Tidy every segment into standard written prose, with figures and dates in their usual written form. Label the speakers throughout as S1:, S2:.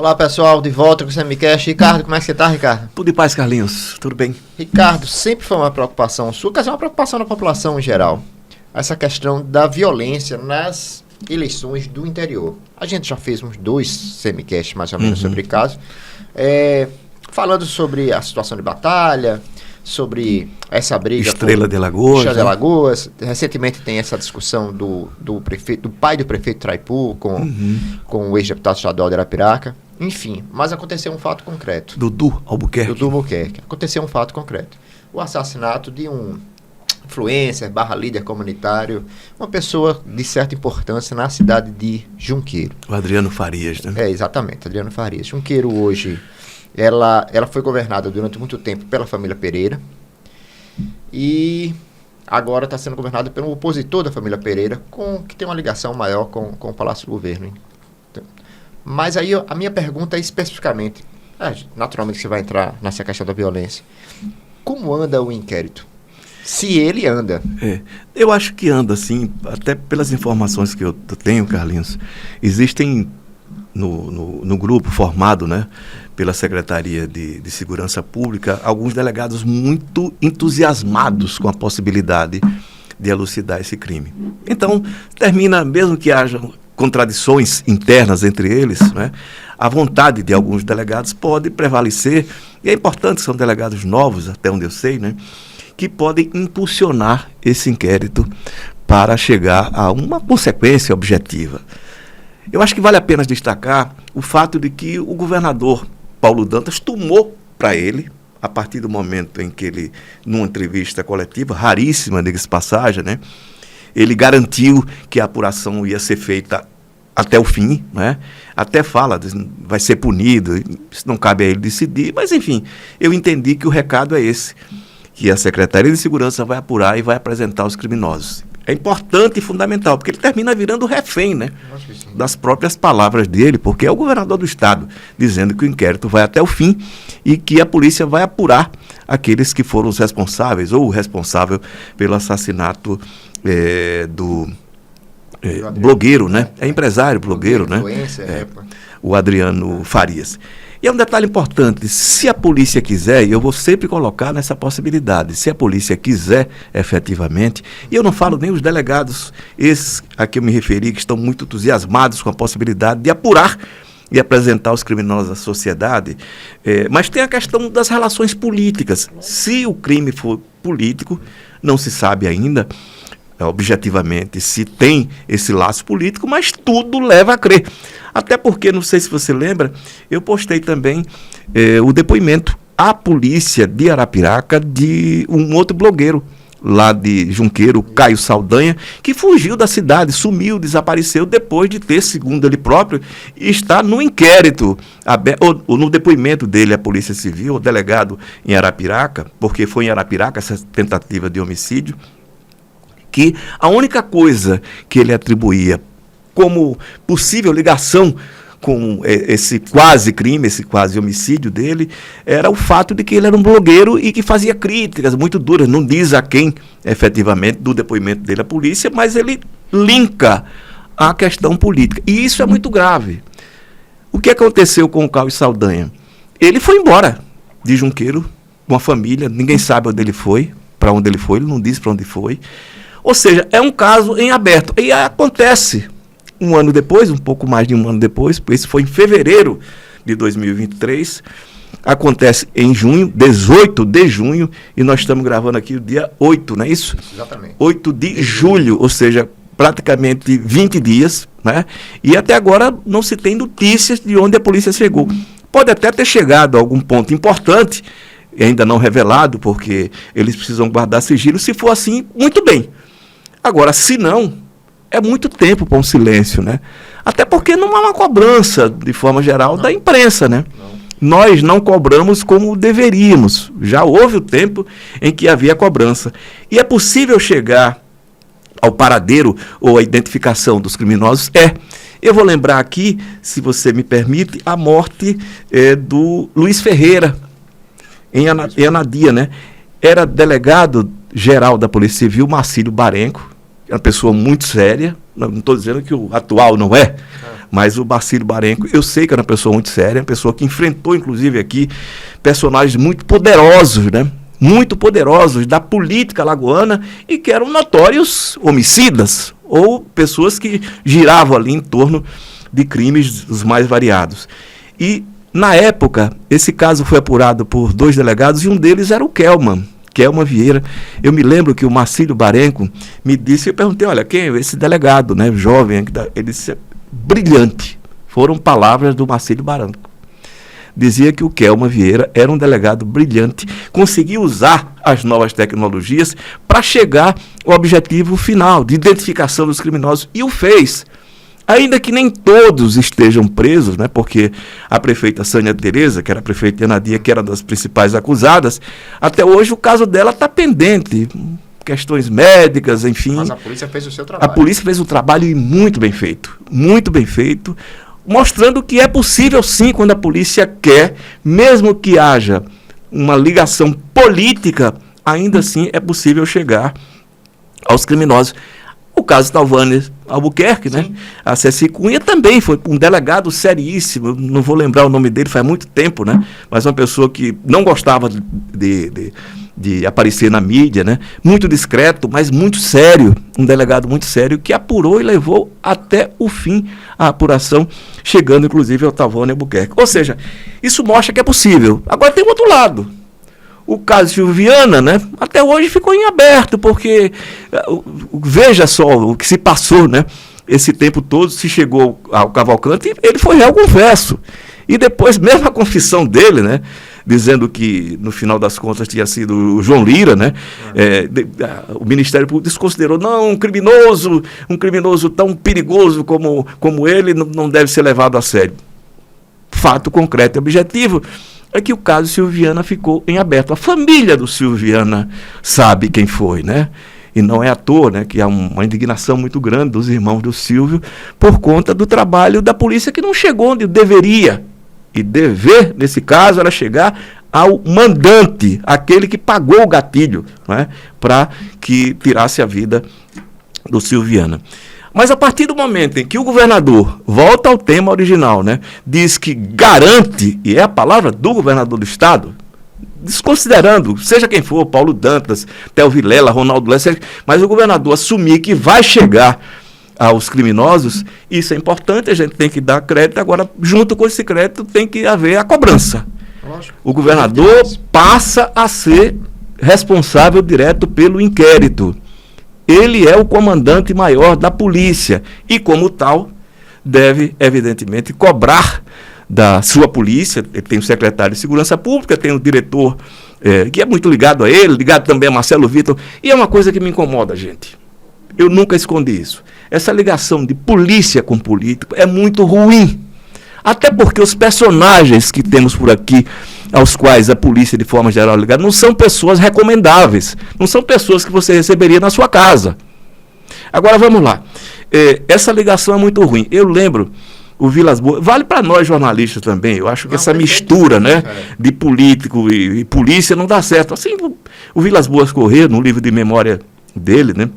S1: Olá pessoal, de volta com o Semicast. Ricardo, como é que você tá, Ricardo?
S2: Tudo em paz, Carlinhos, tudo bem?
S1: Ricardo, sempre foi uma preocupação sua, quer dizer, uma preocupação da população em geral, essa questão da violência nas eleições do interior. A gente já fez uns 2 Semicasts mais ou menos sobre o caso, falando sobre a situação de batalha, sobre essa briga
S2: Estrela de Alagoas.
S1: Estrela de Alagoas. Recentemente tem essa discussão do pai do prefeito Traipu com o ex-deputado estadual de Arapiraca. Enfim, mas aconteceu um fato concreto.
S2: Dudu Albuquerque.
S1: Aconteceu um fato concreto. O assassinato de um influencer / líder comunitário, uma pessoa de certa importância na cidade de Junqueiro.
S2: O Adriano Farias, né?
S1: Exatamente, Adriano Farias. Junqueiro hoje, ela foi governada durante muito tempo pela família Pereira e agora está sendo governada pelo opositor da família Pereira, que tem uma ligação maior com o Palácio do Governo. Mas aí a minha pergunta é especificamente, naturalmente você vai entrar nessa questão da violência, como anda o inquérito? Se ele anda.
S2: Eu acho que anda, sim, até pelas informações que eu tenho, Carlinhos. Existem no grupo formado, né, pela Secretaria de Segurança Pública, alguns delegados muito entusiasmados com a possibilidade de elucidar esse crime. Então, termina, mesmo que haja contradições internas entre eles, né, a vontade de alguns delegados pode prevalecer, e é importante, são delegados novos, até onde eu sei, né, que podem impulsionar esse inquérito para chegar a uma consequência objetiva. Eu acho que vale a pena destacar o fato de que o governador Paulo Dantas tomou para ele, a partir do momento em que ele, numa entrevista coletiva, raríssima, diga-se passagem, né, ele garantiu que a apuração ia ser feita até o fim, né? Até fala, vai ser punido, isso não cabe a ele decidir, mas enfim, eu entendi que o recado é esse, que a Secretaria de Segurança vai apurar e vai apresentar os criminosos. É importante e fundamental, porque ele termina virando refém, né, das próprias palavras dele, porque é o governador do estado dizendo que o inquérito vai até o fim e que a polícia vai apurar aqueles que foram os responsáveis ou o responsável pelo assassinato do blogueiro, né? É empresário, blogueiro, né? O Adriano Farias. E é um detalhe importante, se a polícia quiser, e eu vou sempre colocar nessa possibilidade, se a polícia quiser efetivamente, e eu não falo nem os delegados, esses a que eu me referi, que estão muito entusiasmados com a possibilidade de apurar e apresentar os criminosos à sociedade, mas tem a questão das relações políticas. Se o crime for político, não se sabe ainda, objetivamente, se tem esse laço político, mas tudo leva a crer. Até porque, não sei se você lembra, eu postei também o depoimento à polícia de Arapiraca de um outro blogueiro lá de Junqueiro, Caio Saldanha, que fugiu da cidade, sumiu, desapareceu, depois de ter, segundo ele próprio, está no inquérito, ou no depoimento dele à Polícia Civil, o delegado em Arapiraca, porque foi em Arapiraca essa tentativa de homicídio, que a única coisa que ele atribuía como possível ligação com esse quase crime, esse quase homicídio dele, era o fato de que ele era um blogueiro e que fazia críticas muito duras, não diz a quem efetivamente do depoimento dele à polícia, mas ele linka a questão política. E isso é muito grave. O que aconteceu com o Caio Saldanha? Ele foi embora de Junqueiro com a família, ninguém sabe onde ele foi, para onde ele foi, ele não diz para onde foi. Ou seja, é um caso em aberto. E acontece um ano depois, um pouco mais de um ano depois, porque isso foi em fevereiro de 2023, acontece em junho, 18 de junho, e nós estamos gravando aqui o dia 8, não é isso?
S1: Exatamente.
S2: 8 de julho, ou seja, praticamente 20 dias, né? E até agora não se tem notícias de onde a polícia chegou. Pode até ter chegado a algum ponto importante, ainda não revelado, porque eles precisam guardar sigilo. Se for assim, muito bem. Agora, se não, é muito tempo para um silêncio, né? Até porque não há uma cobrança, de forma geral, da imprensa, né? Nós não cobramos como deveríamos. Já houve o tempo em que havia cobrança. E é possível chegar ao paradeiro ou à identificação dos criminosos? Eu vou lembrar aqui, se você me permite, a morte do Luiz Ferreira, em Anadia, né? Era delegado geral da Polícia Civil, Marcílio Barenco, uma pessoa muito séria, não estou dizendo que o atual não é, Mas o Marcílio Barenco, eu sei que era uma pessoa muito séria, uma pessoa que enfrentou, inclusive, aqui, personagens muito poderosos, né? Muito poderosos da política alagoana e que eram notórios homicidas ou pessoas que giravam ali em torno de crimes os mais variados. E, na época, esse caso foi apurado por 2 delegados e um deles era o Kelman Vieira. Eu me lembro que o Marcílio Barenco me disse, eu perguntei, olha, quem é esse delegado, né, jovem? Ele disse, brilhante. Foram palavras do Marcílio Barenco. Dizia que o Kelman Vieira era um delegado brilhante, conseguia usar as novas tecnologias para chegar ao objetivo final de identificação dos criminosos, e o fez. Ainda que nem todos estejam presos, né, porque a prefeita Sânia Tereza, que era a prefeita de Anadia, que era das principais acusadas, até hoje o caso dela está pendente, questões médicas, enfim.
S1: Mas a polícia fez o seu trabalho.
S2: A polícia fez o trabalho e muito bem feito, mostrando que é possível sim, quando a polícia quer, mesmo que haja uma ligação política, ainda assim é possível chegar aos criminosos. O caso Talvânia Albuquerque, né? A Ceci Cunha também foi um delegado seríssimo, não vou lembrar o nome dele, faz muito tempo, né? Mas uma pessoa que não gostava de aparecer na mídia, né? Muito discreto, mas muito sério, um delegado muito sério, que apurou e levou até o fim a apuração, chegando inclusive ao Talvânia Albuquerque. Ou seja, isso mostra que é possível. Agora tem o outro lado. O caso Silvio Viana, né, até hoje ficou em aberto, porque veja só o que se passou, né, esse tempo todo, se chegou ao Cavalcante, ele foi réu confesso. E depois, mesmo a confissão dele, né, dizendo que, no final das contas, tinha sido o João Lira, né, o Ministério Público desconsiderou, não, um criminoso tão perigoso como ele não deve ser levado a sério. Fato concreto e objetivo é que o caso Silvio Viana ficou em aberto. A família do Silvio Viana sabe quem foi, né? E não é à toa, né, que há uma indignação muito grande dos irmãos do Silvio por conta do trabalho da polícia que não chegou onde deveria. E dever, nesse caso, era chegar ao mandante, aquele que pagou o gatilho, né, para que tirasse a vida do Silvio Viana. Mas a partir do momento em que o governador volta ao tema original, né, diz que garante, e é a palavra do governador do estado, desconsiderando, seja quem for, Paulo Dantas, Theo Vilela, Ronaldo Lessa, mas o governador assumir que vai chegar aos criminosos, isso é importante, a gente tem que dar crédito. Agora, junto com esse crédito, tem que haver a cobrança. Lógico. O governador passa a ser responsável direto pelo inquérito. Ele é o comandante maior da polícia e, como tal, deve, evidentemente, cobrar da sua polícia. Ele tem o secretário de Segurança Pública, tem o diretor, que é muito ligado a ele, ligado também a Marcelo Vitor. E é uma coisa que me incomoda, gente. Eu nunca escondi isso. Essa ligação de polícia com político é muito ruim. Até porque os personagens que temos por aqui, aos quais a polícia, de forma geral, é ligada, não são pessoas recomendáveis. Não são pessoas que você receberia na sua casa. Agora, vamos lá. Essa ligação é muito ruim. Eu lembro, o Vilas Boas, vale para nós jornalistas também, eu acho que essa mistura, né, de político e polícia não dá certo. Assim, o Vilas Boas Corrêa, no livro de memória dele, né,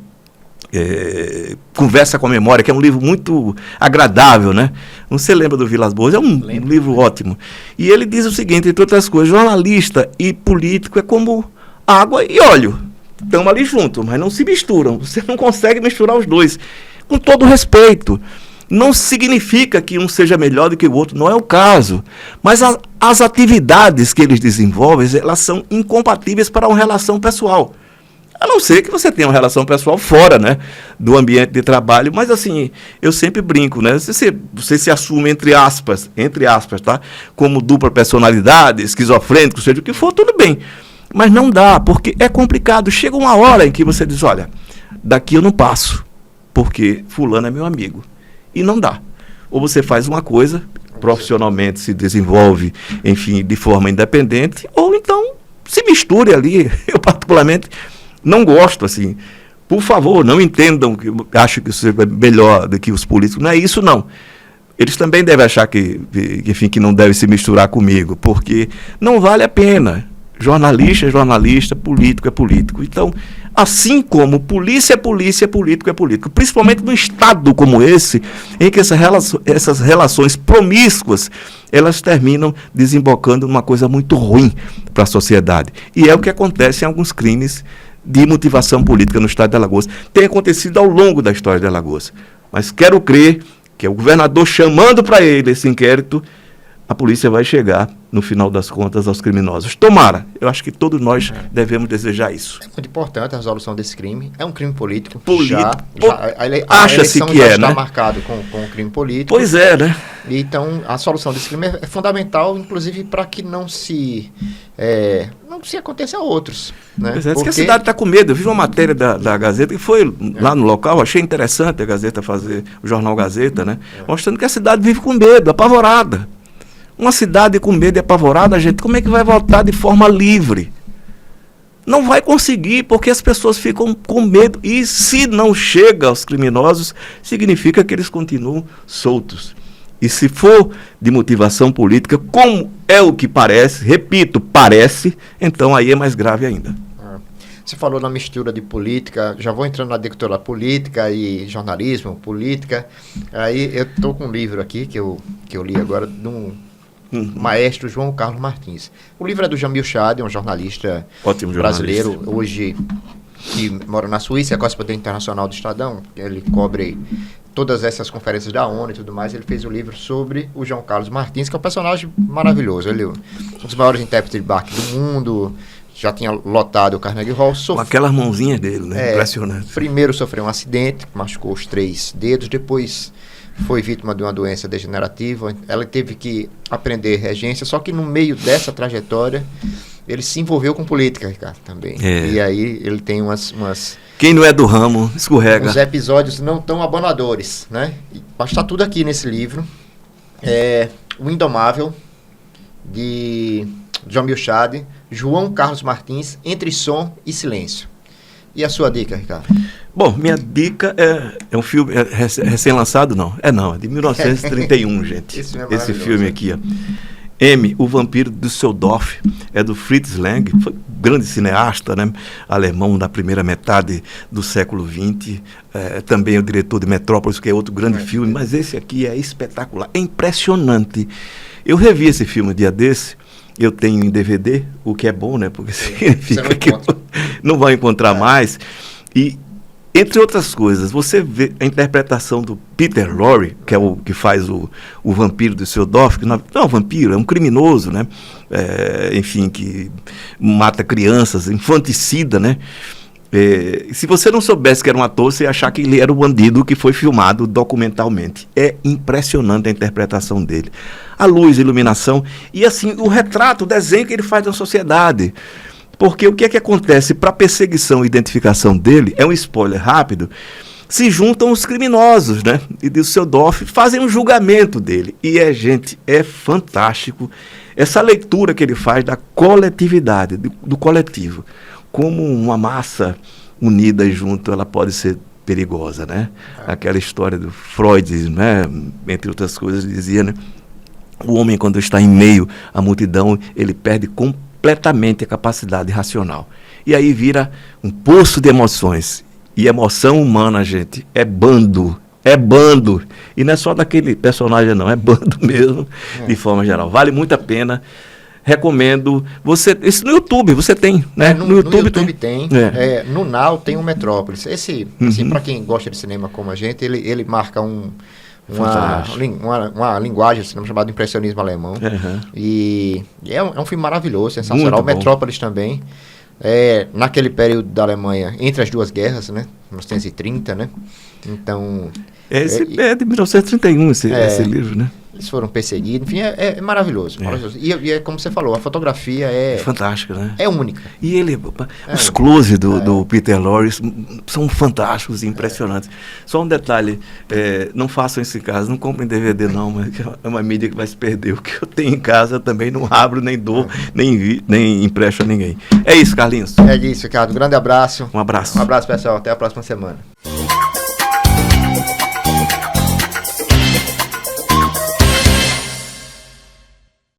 S2: Conversa com a Memória, que é um livro muito agradável, né? Não se lembra do Vilas Boas? É um livro ótimo. E ele diz o seguinte, entre outras coisas, jornalista e político é como água e óleo. Estão ali juntos, mas não se misturam. Você não consegue misturar os dois. Com todo respeito. Não significa que um seja melhor do que o outro, não é o caso. Mas as atividades que eles desenvolvem, elas são incompatíveis para uma relação pessoal. A não ser que você tenha uma relação pessoal fora, né, do ambiente de trabalho. Mas, assim, eu sempre brinco, né? Você se assume, entre aspas, tá? Como dupla personalidade, esquizofrênico, seja o que for, tudo bem. Mas não dá, porque é complicado. Chega uma hora em que você diz, olha, daqui eu não passo, porque fulano é meu amigo. E não dá. Ou você faz uma coisa, profissionalmente se desenvolve, enfim, de forma independente, ou então se misture ali. Eu, particularmente, não gosto, assim. Por favor, não entendam que eu acho que isso é melhor do que os políticos. Não é isso, não. Eles também devem achar que não devem se misturar comigo, porque não vale a pena. Jornalista é jornalista, político é político. Então, Assim como polícia é polícia, político é político. Principalmente num estado como esse, em que essas relações promíscuas, elas terminam desembocando numa coisa muito ruim para a sociedade. E é o que acontece em alguns crimes de motivação política no estado de Alagoas. Tem acontecido ao longo da história de Alagoas. Mas quero crer que é o governador chamando para ele esse inquérito, a polícia vai chegar, no final das contas, aos criminosos. Tomara. Eu acho que todos nós devemos desejar isso.
S1: É muito importante a resolução desse crime. É um crime político.
S2: Acha-se que
S1: já
S2: é,
S1: está
S2: né?
S1: marcado com um crime político.
S2: Pois é, né?
S1: Então, a solução desse crime é fundamental, inclusive, para que não se aconteça a outros. Né?
S2: Pois é, porque a cidade está com medo. Eu vi uma matéria da Gazeta, que foi lá no local, achei interessante a Gazeta fazer, o jornal Gazeta, né? Mostrando que a cidade vive com medo, apavorada. Uma cidade com medo e apavorada, gente, como é que vai votar de forma livre? Não vai conseguir, porque as pessoas ficam com medo. E se não chega aos criminosos, significa que eles continuam soltos. E se for de motivação política, como é o que parece, repito, parece, então aí é mais grave ainda.
S1: Você falou na mistura de política, já vou entrando na dicotomia política e jornalismo, política. Aí eu estou com um livro aqui, que eu li agora, de um maestro João Carlos Martins. O livro é do Jamil Chad, um jornalista brasileiro, hoje que mora na Suíça, é correspondente internacional do Estadão. Ele cobre todas essas conferências da ONU e tudo mais. Ele fez um livro sobre o João Carlos Martins, que é um personagem maravilhoso. Ele é um dos maiores intérpretes de Bach do mundo, já tinha lotado o Carnegie Hall.
S2: Com aquelas mãozinhas dele, né? Impressionante.
S1: Primeiro sofreu um acidente, machucou os 3 dedos, depois foi vítima de uma doença degenerativa. Ela teve que aprender regência, só que no meio dessa trajetória ele se envolveu com política, Ricardo, também. E aí ele tem umas...
S2: Quem não é do ramo, escorrega.
S1: Uns episódios não tão abonadores, né? Mas está tudo aqui nesse livro. O Indomável, de Jamil Chad, João Carlos Martins, Entre Som e Silêncio. E a sua dica, Ricardo?
S2: Bom, minha dica é um filme recém-lançado, não. É de 1931, gente. Esse filme aqui, ó. M, O Vampiro de Düsseldorf, é do Fritz Lang, foi um grande cineasta, né? Alemão da primeira metade do século XX, também é o diretor de Metrópolis, que é outro grande filme, mas esse aqui é espetacular, é impressionante. Eu revi esse filme um dia desse, eu tenho em DVD, o que é bom, né? Porque significa que não vai encontrar mais. E, entre outras coisas, você vê a interpretação do Peter Lorre, que é o que faz o vampiro do Düsseldorf, que não é um vampiro, é um criminoso, né? Enfim, que mata crianças, infanticida, né? Se você não soubesse que era um ator, você ia achar que ele era o bandido que foi filmado documentalmente. É impressionante a interpretação dele. A luz, a iluminação e assim o retrato, o desenho que ele faz da sociedade. Porque o que é que acontece? Para a perseguição e identificação dele, é um spoiler rápido, se juntam os criminosos, né? E Düsseldorf fazem um julgamento dele. E gente, é fantástico essa leitura que ele faz da coletividade, do coletivo. Como uma massa unida e junto, ela pode ser perigosa, né? Aquela história do Freud, né? Entre outras coisas, dizia, né? O homem, quando está em meio à multidão, ele perde completamente a capacidade racional. E aí vira um poço de emoções. E emoção humana, gente, é bando. É bando. E não é só daquele personagem, não. É bando mesmo, de forma geral. Vale muito a pena. Recomendo. Isso no YouTube você tem, né?
S1: No YouTube tem. No Now tem o Metrópolis. Esse, assim, para quem gosta de cinema como a gente, ele marca uma linguagem de cinema chamada impressionismo alemão. E é um filme maravilhoso, sensacional. O Metrópolis também. Naquele período da Alemanha, entre as duas guerras, né? 1930, né? Então...
S2: Esse é de 1931, esse livro, né?
S1: Eles foram perseguidos, enfim, é maravilhoso. Maravilhoso. E é como você falou, a fotografia é
S2: fantástica, né?
S1: É única.
S2: E os close do Peter Lorre são fantásticos e impressionantes. Só um detalhe, não façam isso em casa, não comprem DVD não, mas é uma mídia que vai se perder. O que eu tenho em casa eu também não abro, nem dou, nem empresto a ninguém. É isso, Carlinhos.
S1: É isso, Ricardo. Um grande abraço.
S2: Um abraço.
S1: Um abraço, pessoal. Até a próxima semana.